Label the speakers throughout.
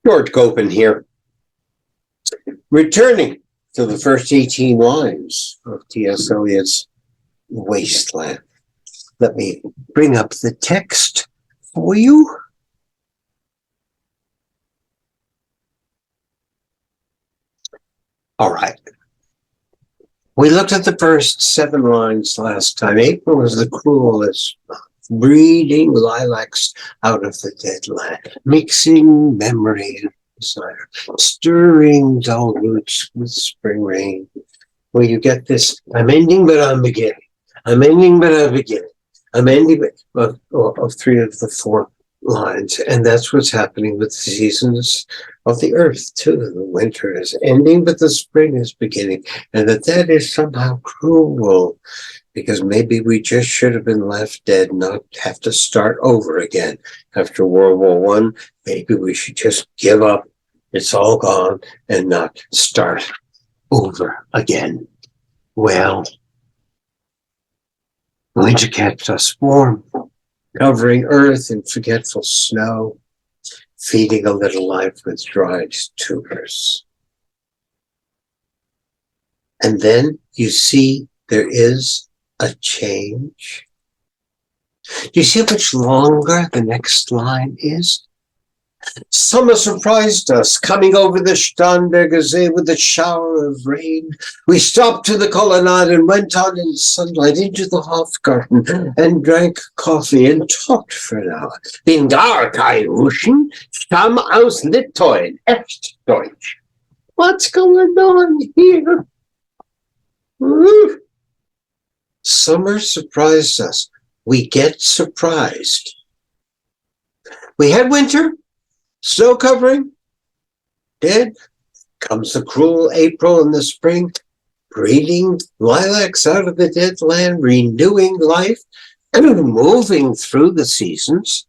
Speaker 1: David Gopen here, returning to the first 18 lines of T.S. Eliot's Wasteland. Let me bring up the text for you. All right. We looked at the first 7 lines last time. April is the cruelest month, breeding lilacs out of the dead land, mixing memory and desire, stirring dull roots with spring rain. Well, you get this, I'm ending, but I'm beginning. I'm ending, but I'm beginning. I'm ending of 3 of the 4 lines. And that's what's happening with the seasons of the earth, too. The winter is ending, but the spring is beginning. And that is somehow cruel, because maybe we just should have been left dead, not have to start over again. After World War I, maybe we should just give up. It's all gone and not start over again. Well, winter kept us warm, covering earth in forgetful snow, feeding a little life with dried tubers. And then you see there is a change. Do you see how much longer the next line is? Summer surprised us, coming over the Starnberger See with a shower of rain. We stopped to the colonnade and went out in sunlight into the Hofgarten and drank coffee and talked for an hour. Den Garkei-Ruschen stamm aus Litauen, Echt-Deutsch. What's going on here? Woo! Summer surprised us. We get surprised. We had winter. Snow covering, dead. Comes the cruel April in the spring, breeding lilacs out of the dead land, renewing life, and moving through the seasons.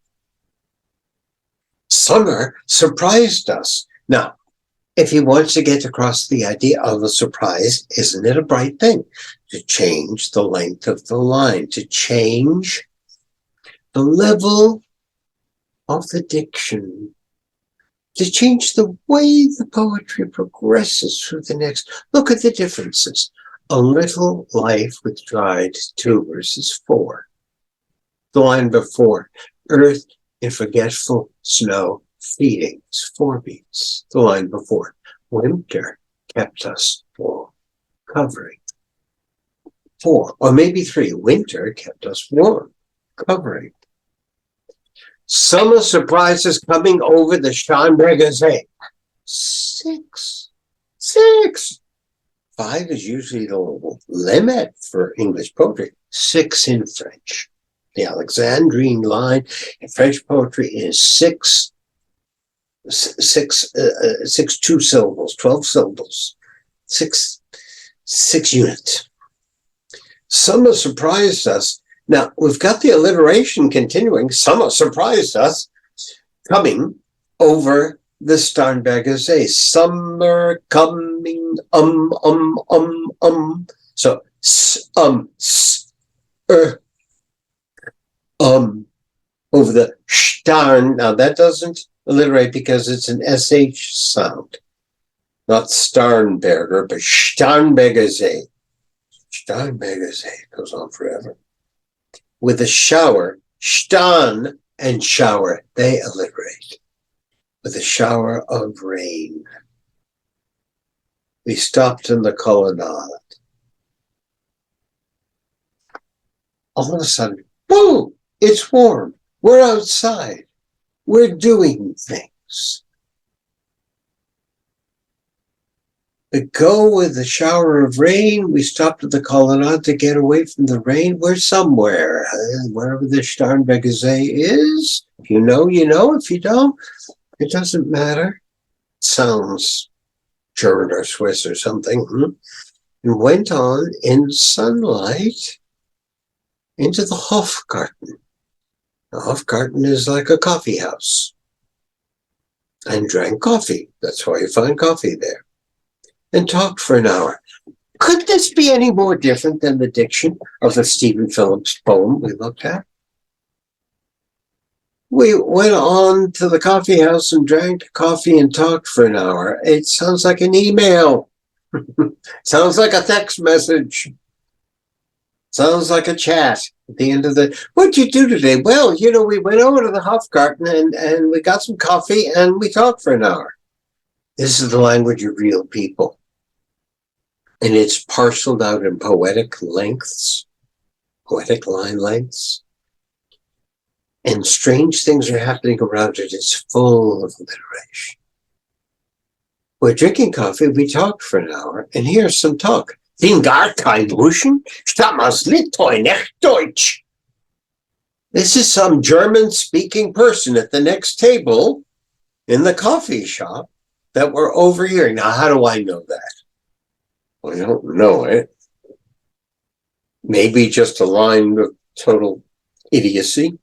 Speaker 1: Summer surprised us. Now, if he wants to get across the idea of a surprise, isn't it a bright thing? To change the length of the line, to change the level of the diction, to change the way the poetry progresses through the next. Look at the differences. A little life with dried tubers is 4. The line before, earth in forgetful snow feeding is 4 beats. The line before, winter kept us warm, covering. 4, or maybe 3, winter kept us warm, covering. Summer surprises coming over the Starnberger See. 6. 5 is usually the limit for English poetry. 6 in French. The Alexandrine line in French poetry is 6 2 syllables, 12 syllables, 6 units. Summer surprised us. Now, we've got the alliteration continuing. Summer surprised us, coming over the Starnberger See. Summer coming, So, over the Starn. Now, that doesn't alliterate because it's an SH sound. Not Starnberger, but Starnberger See. Starnberger See goes on forever. With a shower, Stan and shower, they alliterate. With a shower of rain. We stopped in the colonnade. All of a sudden, whoa, it's warm. We're outside. We're doing things. We go with a shower of rain. We stopped at the colonnade to get away from the rain. We're somewhere, wherever the Starnberger See is. If you know, you know. If you don't, it doesn't matter. It sounds German or Swiss or something. And went on in sunlight into the Hofgarten. The Hofgarten is like a coffee house. And drank coffee. That's why you find coffee there. And talked for an hour. Could this be any more different than the diction of the Stephen Phillips poem we looked at? We went on to the coffee house and drank coffee and talked for an hour. It sounds like an email. Sounds like a text message. Sounds like a chat at the end of the, what'd you do today? Well, we went over to the Hofgarten and we got some coffee and we talked for an hour. This is the language of real people. And it's parceled out in poetic lengths, poetic line lengths. And strange things are happening around it. It's full of alliteration. We're drinking coffee, we talked for an hour, and here's some talk. Bin gar kein Russen, stamm aus Litauen, echt Deutsch. This is some German-speaking person at the next table in the coffee shop that we're overhearing. Now, how do I know that? Well, I don't know it. Maybe just a line of total idiocy,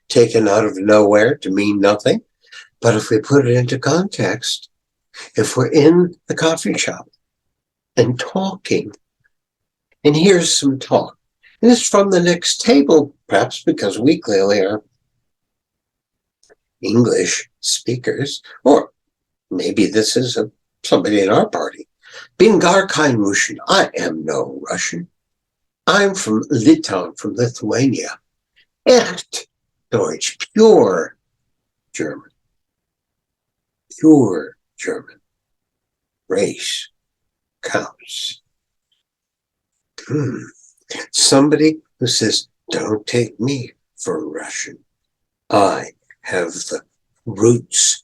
Speaker 1: taken out of nowhere to mean nothing. But if we put it into context, if we're in the coffee shop and talking, and here's some talk, and it's from the next table, perhaps because we clearly are English speakers, or maybe this is somebody in our party. Bin gar kein Russian. I am no Russian. I'm from Litauen, from Lithuania. Echt Deutsch, pure German. Pure German. Race counts. Somebody who says, don't take me for Russian. I have the roots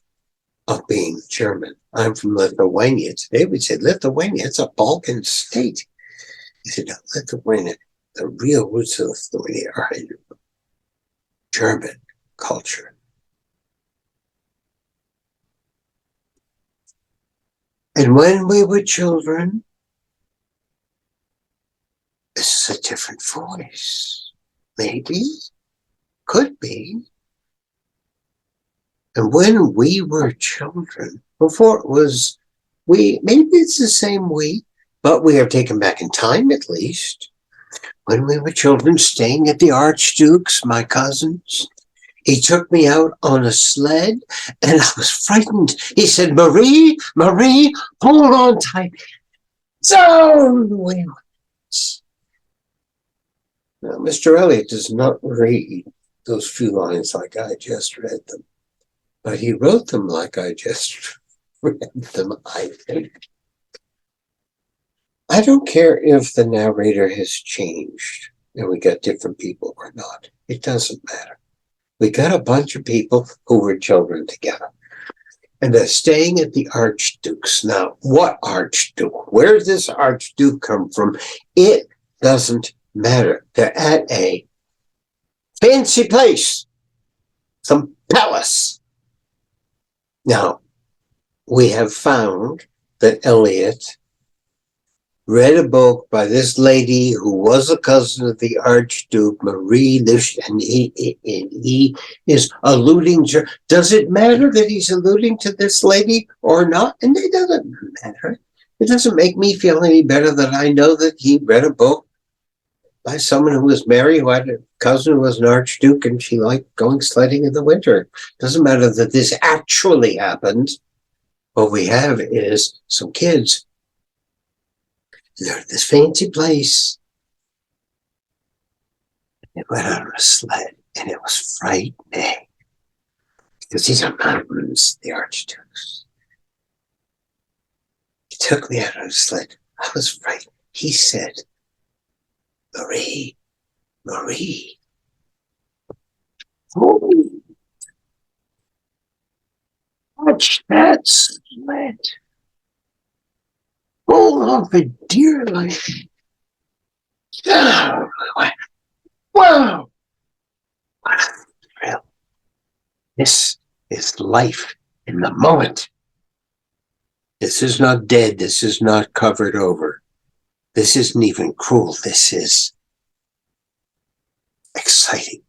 Speaker 1: of being German. I'm from Lithuania. Today we said Lithuania, it's a Balkan state. He said, no, Lithuania, the real roots of Lithuania are in German culture. And when we were children, this is a different voice. Maybe, could be. And when we were children, before it was we, maybe it's the same we, but we are taken back in time at least. When we were children, staying at the Archduke's, my cousins, he took me out on a sled and I was frightened. He said, Marie, hold on tight. So we went. Now, Mr. Eliot does not read those few lines like I just read them, but he wrote them like I just read them, I think. I don't care if the narrator has changed and we got different people or not. It doesn't matter. We got a bunch of people who were children together. And they're staying at the Archduke's. Now, what Archduke? Where does this Archduke come from? It doesn't matter. They're at a fancy place, some palace. Now, we have found that Eliot read a book by this lady who was a cousin of the Archduke, Marie, and he is alluding to, does it matter that he's alluding to this lady or not? And it doesn't matter. It doesn't make me feel any better that I know that he read a book by someone who was married, who had a cousin who was an Archduke, and she liked going sledding in the winter. Doesn't matter that this actually happened. What we have is some kids. They're at this fancy place. They went out on a sled, and it was frightening. Because these are mountains, the Archdukes. He took me out on a sled. I was frightened. He said, Marie, oh, watch that sled. Hold on for dear life. Wow, what a thrill. This is life in the moment. This is not dead. This is not covered over. This isn't even cruel. This is exciting.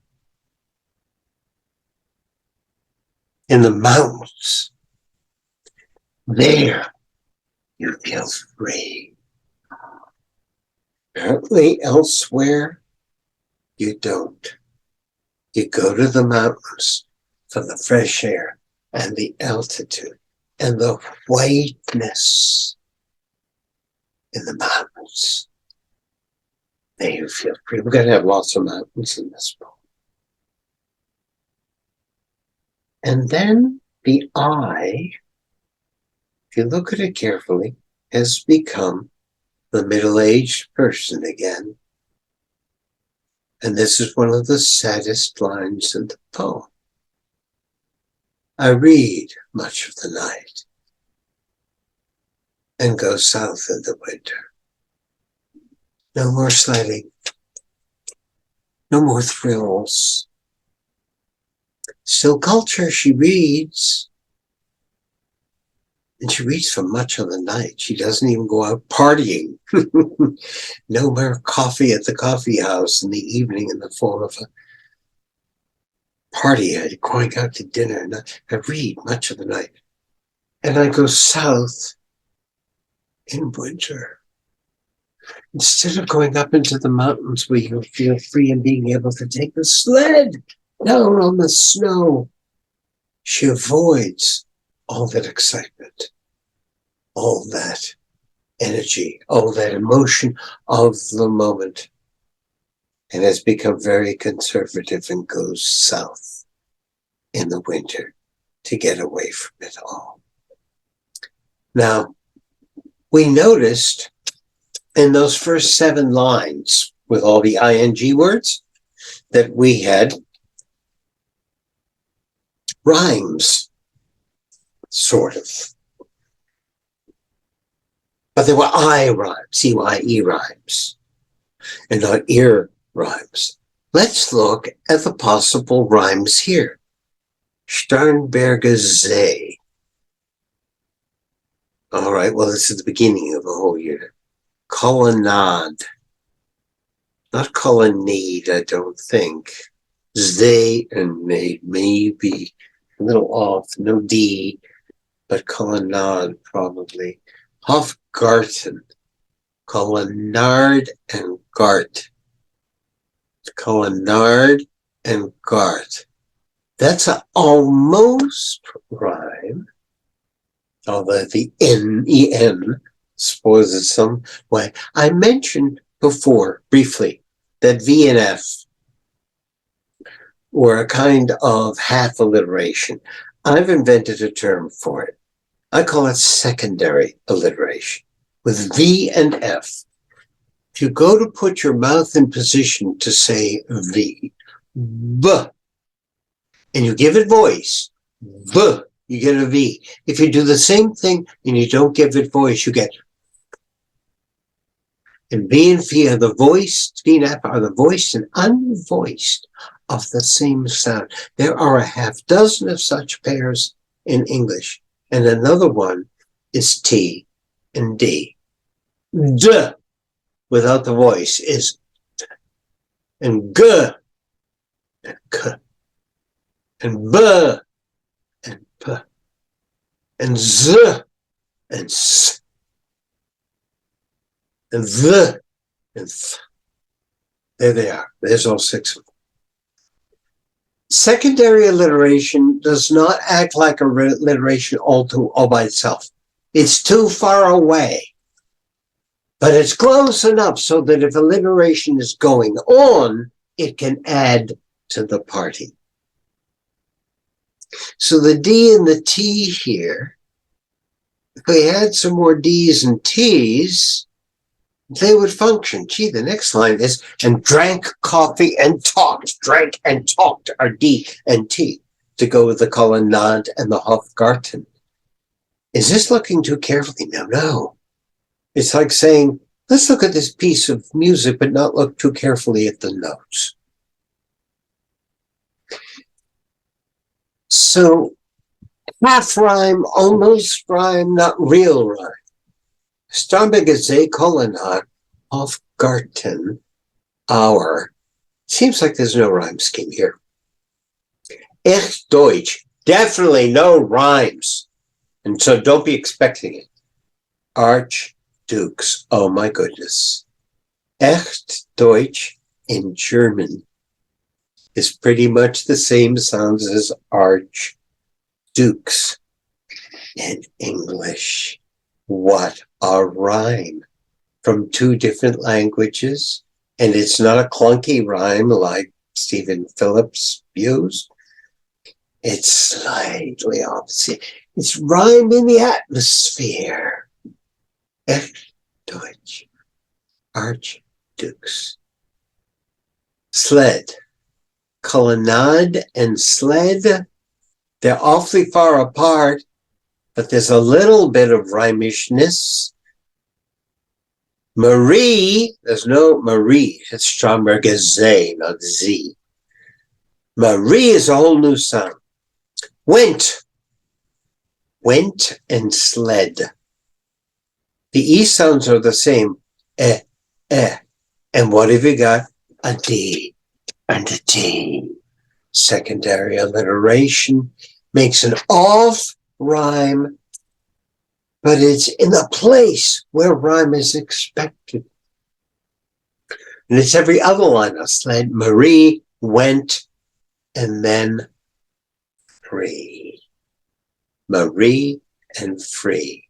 Speaker 1: In the mountains, there you feel free. Apparently elsewhere, you don't. You go to the mountains for the fresh air and the altitude and the whiteness in the mountains. Then you feel free. We're going to have lots of mountains in this book. And then the eye, if you look at it carefully, has become the middle-aged person again. And this is one of the saddest lines in the poem. I read much of the night and go south in the winter. No more sledding. No more thrills. Still culture, she reads. And she reads for much of the night. She doesn't even go out partying. No more coffee at the coffee house in the evening in the form of a party, going out to dinner. And I read much of the night. And I go south in winter. Instead of going up into the mountains where you feel free and being able to take the sled down on the snow, she avoids all that excitement, all that energy, all that emotion of the moment, and has become very conservative and goes south in the winter to get away from it all. Now, we noticed in those first 7 lines with all the ing words that we had rhymes, sort of. But they were I rhymes, E-Y-E rhymes, and not ear rhymes. Let's look at the possible rhymes here. Sternberger See. All right, well, this is the beginning of the whole year. Colonnade. Not colonnade, I don't think. They and maybe a little off, no D, but colonnade probably. Hofgarten. Colonnade and Gart. Colonnade and Gart. That's an almost rhyme, although the N-E-N spoils some way. I mentioned before, briefly, that V and F were a kind of half alliteration. I've invented a term for it. I call it secondary alliteration. With V and F, if you go to put your mouth in position to say V, B, and you give it voice, B, you get a V. If you do the same thing and you don't give it voice, you get. And V and F are the voiced, V and F are the voiced and unvoiced of the same sound. There are a half dozen of such pairs in English. And another one is T and D. D, without the voice, is T. And G, and K, and B, and P, and Z, and S, and V, and F. There they are. There's all 6 of them. Secondary alliteration does not act like a alliteration all by itself. It's too far away. But it's close enough so that if alliteration is going on, it can add to the party. So the D and the T here, if we had some more D's and T's, they would function. Gee, the next line is, and drank coffee and talked. Drank and talked are D and T to go with the colonnade and the Hofgarten. Is this looking too carefully? No. It's like saying, let's look at this piece of music, but not look too carefully at the notes. So, half rhyme, almost rhyme, not real rhyme. Sternberger See, colonnade, Hofgarten, hour. Seems like there's no rhyme scheme here. Echt Deutsch, definitely no rhymes. And so don't be expecting it. Archdukes, oh my goodness. Echt Deutsch in German. is pretty much the same sounds as archdukes in English. What a rhyme from two different languages. And it's not a clunky rhyme like Stephen Phillips used. It's slightly opposite. It's rhyme in the atmosphere. Echt Deutsch. Archdukes. Sled. Colonnade and sled, they're awfully far apart, but there's a little bit of rhymishness. Marie, there's no Marie. It's Stromberger Z, not Z. Marie is a whole new sound. Went and sled. The E sounds are the same. Eh. And what have you got? A D and a T. Secondary alliteration makes an off rhyme, but it's in a place where rhyme is expected. And it's every other line of sled. Marie went and then free. Marie and free.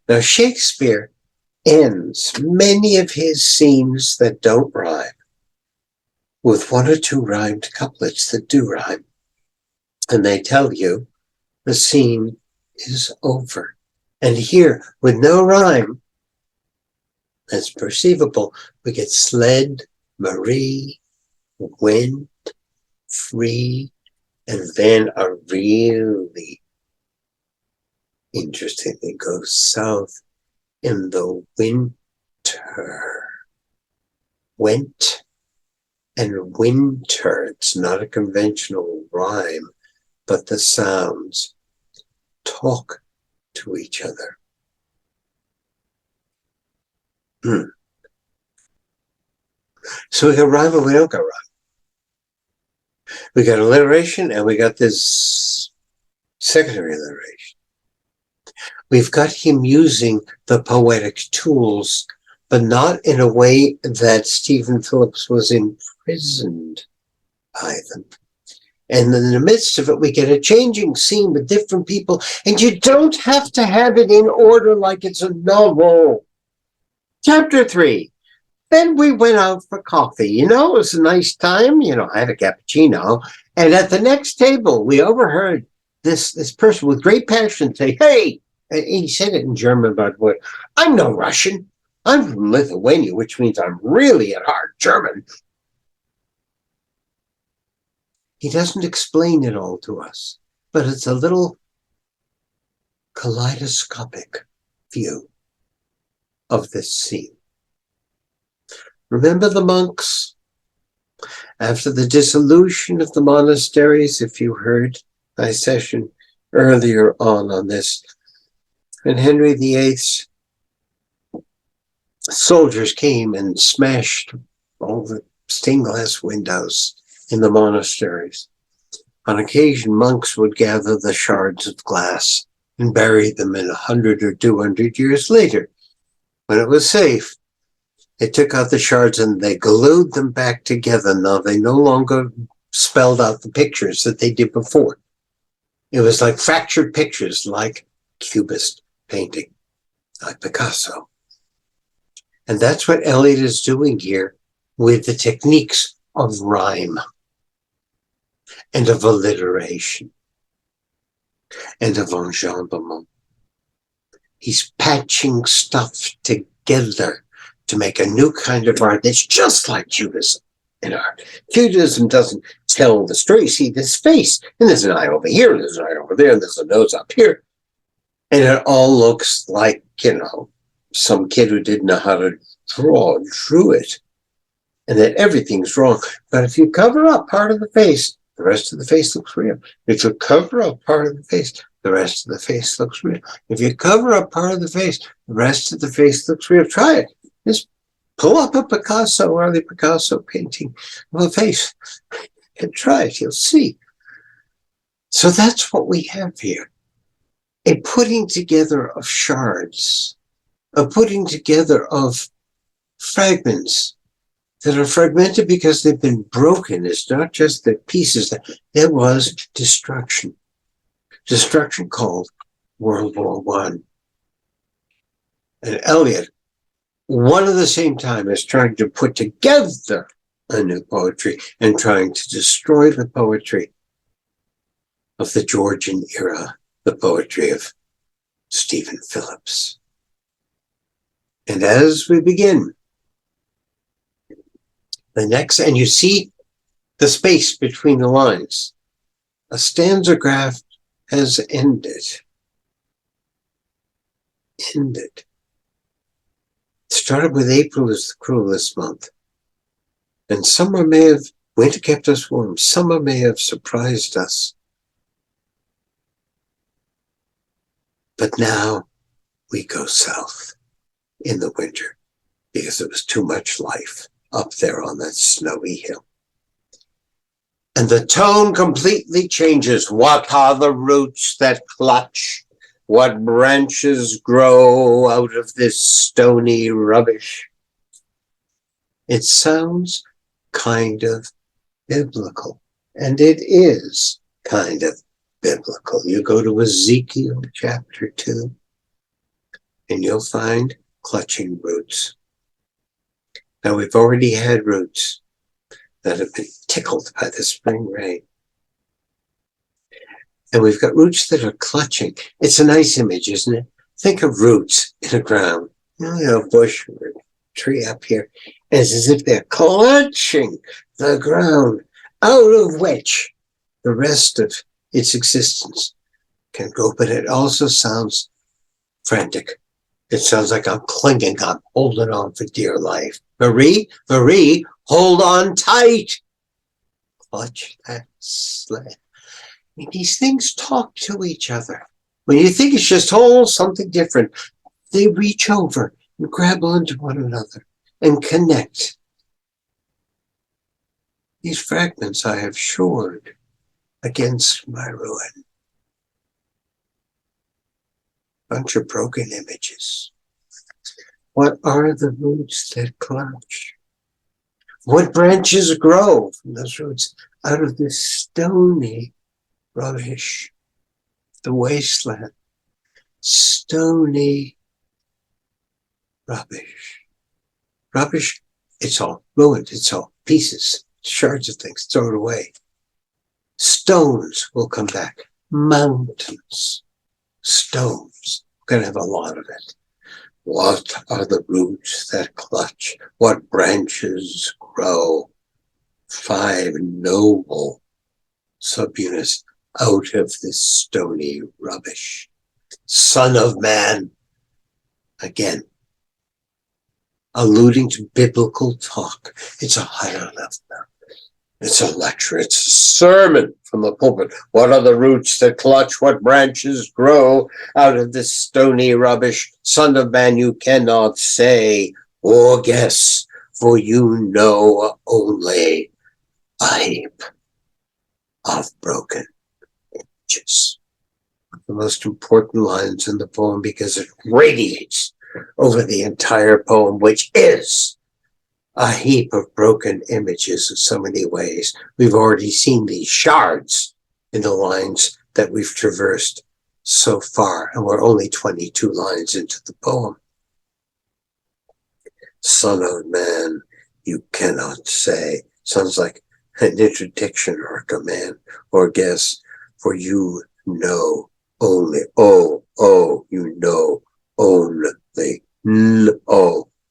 Speaker 1: Now Shakespeare ends many of his scenes that don't rhyme with one or two rhymed couplets that do rhyme. And they tell you the scene is over. And here, with no rhyme, that's perceivable, we get sled, Marie, went, free, and then a really interesting thing goes south in the winter. Went and winter. It's not a conventional rhyme, but the sounds talk to each other. So we got rhyme and we don't got rhyme. We got alliteration and we got this secondary alliteration. We've got him using the poetic tools, but not in a way that Stephen Phillips was imprisoned by them. And in the midst of it, we get a changing scene with different people, and you don't have to have it in order like it's a novel. Chapter 3. Then we went out for coffee. It was a nice time. I had a cappuccino. And at the next table, we overheard this person with great passion say, hey, and he said it in German, by the way, I'm no Russian. I'm from Lithuania, which means I'm really at heart German. He doesn't explain it all to us, but it's a little kaleidoscopic view of this scene. Remember the monks? After the dissolution of the monasteries, if you heard my session earlier on this, and Henry VIII's soldiers came and smashed all the stained glass windows in the monasteries. On occasion, monks would gather the shards of glass and bury them in 100 or 200 years later. When it was safe, they took out the shards and they glued them back together. Now they no longer spelled out the pictures that they did before. It was like fractured pictures, like Cubist painting, like Picasso. And that's what Eliot is doing here with the techniques of rhyme and of alliteration and of enjambment. He's patching stuff together to make a new kind of art that's just like Cubism in art. Cubism doesn't tell the story. You see this face, and there's an eye over here, and there's an eye over there, and there's a nose up here. And it all looks like, some kid who didn't know how to draw drew it. And that everything's wrong. But if you cover up part of the face, the rest of the face looks real. If you cover up part of the face, the rest of the face looks real. If you cover up part of the face, the rest of the face looks real. Try it. Just pull up a Picasso, early Picasso painting of a face and try it. You'll see. So that's what we have here. A putting together of shards, a putting together of fragments that are fragmented because they've been broken. It's not just the pieces. There was destruction. Destruction called World War One. And Eliot, one at the same time, is trying to put together a new poetry and trying to destroy the poetry of the Georgian era, the poetry of Stephen Phillips. And as we begin, the next, and you see the space between the lines, a stanza graph has ended. Ended. Started with April is the cruelest month. And winter kept us warm. Summer may have surprised us. But now we go south in the winter because it was too much life up there on that snowy hill. And the tone completely changes. What are the roots that clutch? What branches grow out of this stony rubbish? It sounds kind of biblical, and it is kind of biblical. You go to Ezekiel chapter 2, and you'll find clutching roots. Now, we've already had roots that have been tickled by the spring rain. And we've got roots that are clutching. It's a nice image, isn't it? Think of roots in the ground. You know, a bush or a tree up here. And it's as if they're clutching the ground, out of which the rest of its existence can grow. But it also sounds frantic. It sounds like I'm clinging, I'm holding on for dear life. Marie, hold on tight. Clutch that sled. These things talk to each other. When you think it's just something different, they reach over and grab onto one another and connect. These fragments I have shored against my ruin. Bunch of broken images. What are the roots that clutch? What branches grow from those roots out of this stony rubbish, the wasteland, stony rubbish. Rubbish, it's all ruined, it's all pieces, shards of things, throw it away. Stones will come back, mountains, stones, we're going to have a lot of it. What are the roots that clutch? What branches grow? 5 noble subunits out of this stony rubbish. Son of man, again, alluding to biblical talk. It's a higher level now. It's a lecture. It's a sermon from the pulpit. What are the roots that clutch? What branches grow out of this stony rubbish? Son of man, you cannot say or guess, for you know only a heap of broken images. The most important lines in the poem because it radiates over the entire poem, which is a heap of broken images in so many ways. We've already seen these shards in the lines that we've traversed so far, and we're only 22 lines into the poem. Son of man, you cannot say. Sounds like an interdiction or a command or guess, for you know only, you know only,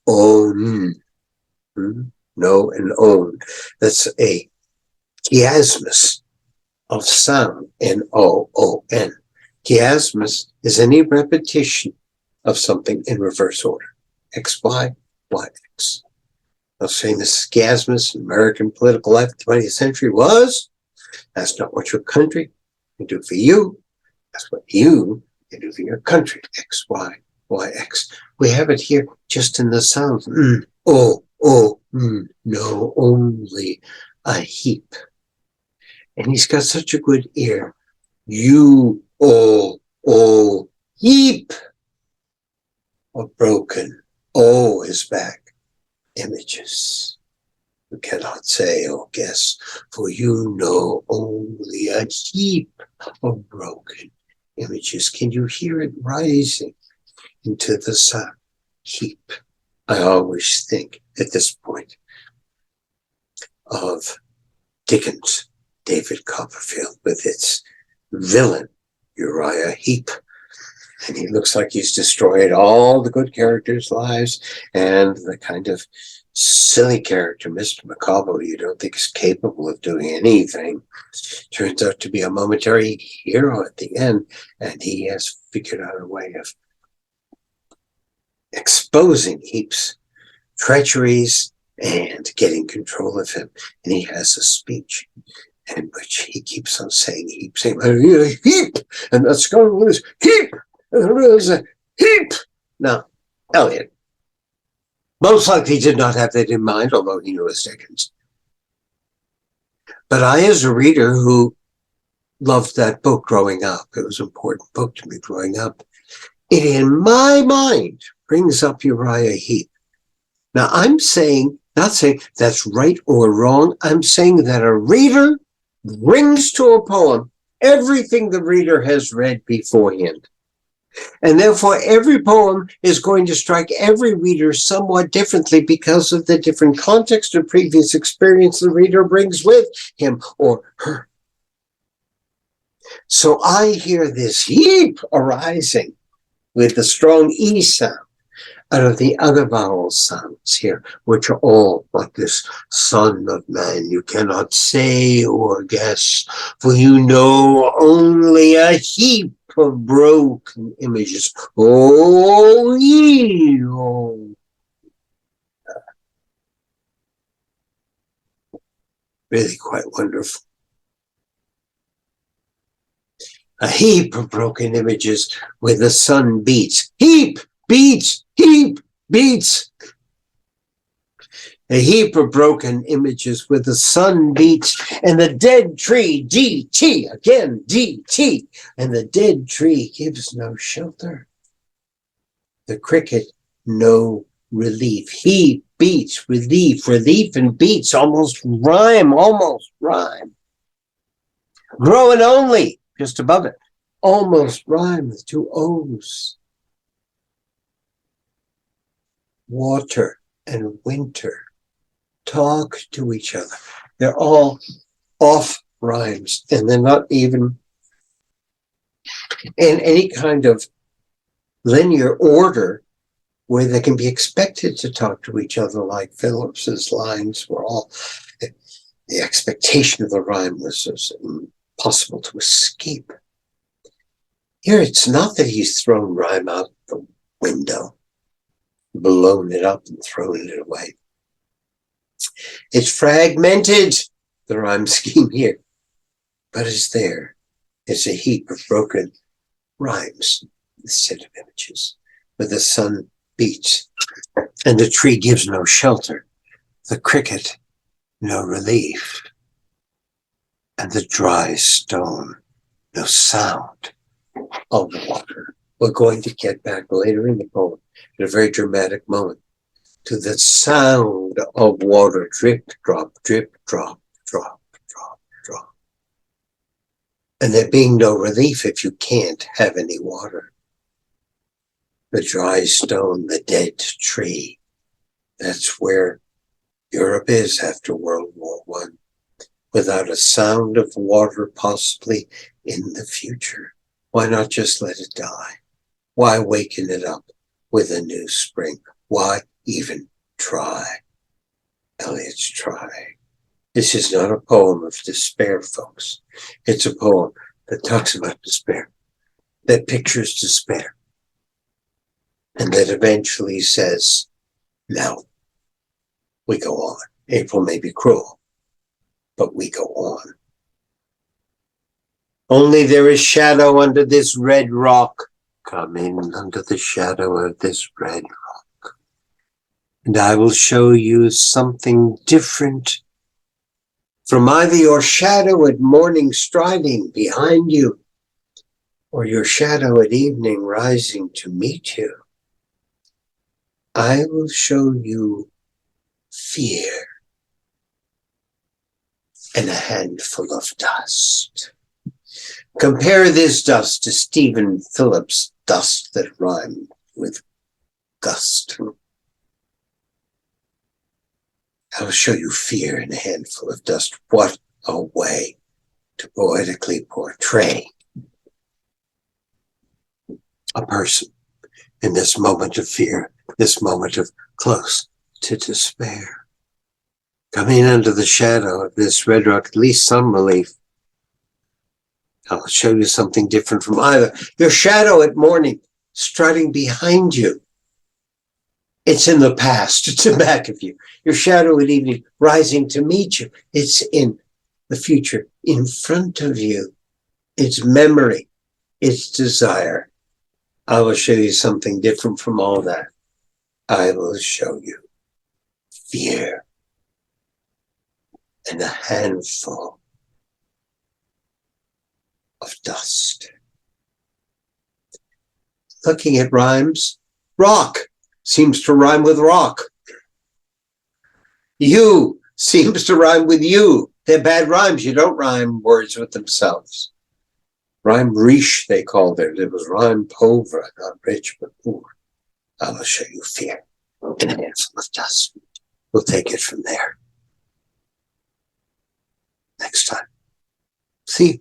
Speaker 1: own. Know and own. That's a chiasmus of sound, N-O-O-N. Chiasmus is any repetition of something in reverse order. X, Y, Y, X. Most famous chiasmus in American political life of the 20th century was, that's not what your country can do for you. That's what you can do for your country. X, Y, Y, X. We have it here just in the sounds. No, only a heap. And he's got such a good ear. You, heap of broken. Is back. Images. You cannot say or guess, for you know only a heap of broken images. Can you hear it rising into the sound? Heap. I always think at this point of Dickens' David Copperfield with its villain, Uriah Heep. And he looks like he's destroyed all the good characters' lives, and the kind of silly character, Mr. Micawber, you don't think is capable of doing anything, turns out to be a momentary hero at the end, and he has figured out a way of exposing Heap's treacheries and getting control of him. And he has a speech in which he keeps on saying, Heap, Heap, and the skull is Heap, and there is a Heap. Now, Eliot most likely did not have that in mind, although he knew his Dickens. But I, as a reader who loved that book growing up, it was an important book to me growing up, it in my mind brings up Uriah Heep. Now, I'm saying, not saying that's right or wrong, I'm saying that a reader brings to a poem everything the reader has read beforehand. And therefore, every poem is going to strike every reader somewhat differently because of the different context or previous experience the reader brings with him or her. So I hear this heap arising with the strong E sound out of the other vowel sounds here, which are all like this son of man. You cannot say or guess, for you know only a heap of broken images. Oh, ye, oh. Really quite wonderful. A heap of broken images where the sun beats. Heap, beats, heap, beats. A heap of broken images where the sun beats and the dead tree, DT, again, DT, and the dead tree gives no shelter. The cricket, no relief. He beats, relief, relief and beats, almost rhyme. Growing only, just above it, almost rhyme with two O's. Water and winter talk to each other. They're all off rhymes, and they're not even in any kind of linear order where they can be expected to talk to each other like Phillips's lines were all. The expectation of the rhyme was impossible to escape. Here, it's not that he's thrown rhyme out the window, blown it up and thrown it away. It's fragmented, the rhyme scheme here, but it's there. It's a heap of broken rhymes instead of images, where the sun beats and the tree gives no shelter, the cricket no relief, and the dry stone no sound of water. We're going to get back later in the poem in a very dramatic moment to the sound of water, drip, drop, drip, drop, drop, drop, drop. And there being no relief if you can't have any water. The dry stone, the dead tree. That's where Europe is after World War I, without a sound of water possibly in the future. Why not just let it die? Why waken it up with a new spring? Why even try? Eliot's trying. This is not a poem of despair, folks. It's a poem that talks about despair, that pictures despair, and that eventually says, now, we go on. April may be cruel, but we go on. Only there is shadow under this red rock. Come in under the shadow of this red rock, and I will show you something different from either your shadow at morning striding behind you, or your shadow at evening rising to meet you. I will show you fear and a handful of dust. Compare this dust to Stephen Phillips' dust that rhymed with gust. I'll show you fear in a handful of dust. What a way to poetically portray a person in this moment of fear, this moment of close to despair. Coming under the shadow of this red rock, at least some relief. I'll show you something different from either. Your shadow at morning, strutting behind you. It's in the past, it's in back of you. Your shadow at evening, rising to meet you. It's in the future, in front of you. It's memory, it's desire. I will show you something different from all that. I will show you fear and a handful of dust. Looking at rhymes, rock seems to rhyme with rock. You seems to rhyme with you. They're bad rhymes. You don't rhyme words with themselves. Rhyme riche, they called it. It was rhyme pauvre, not rich, but poor. I will show you fear and a handful of dust. We'll take it from there. Next time. See you.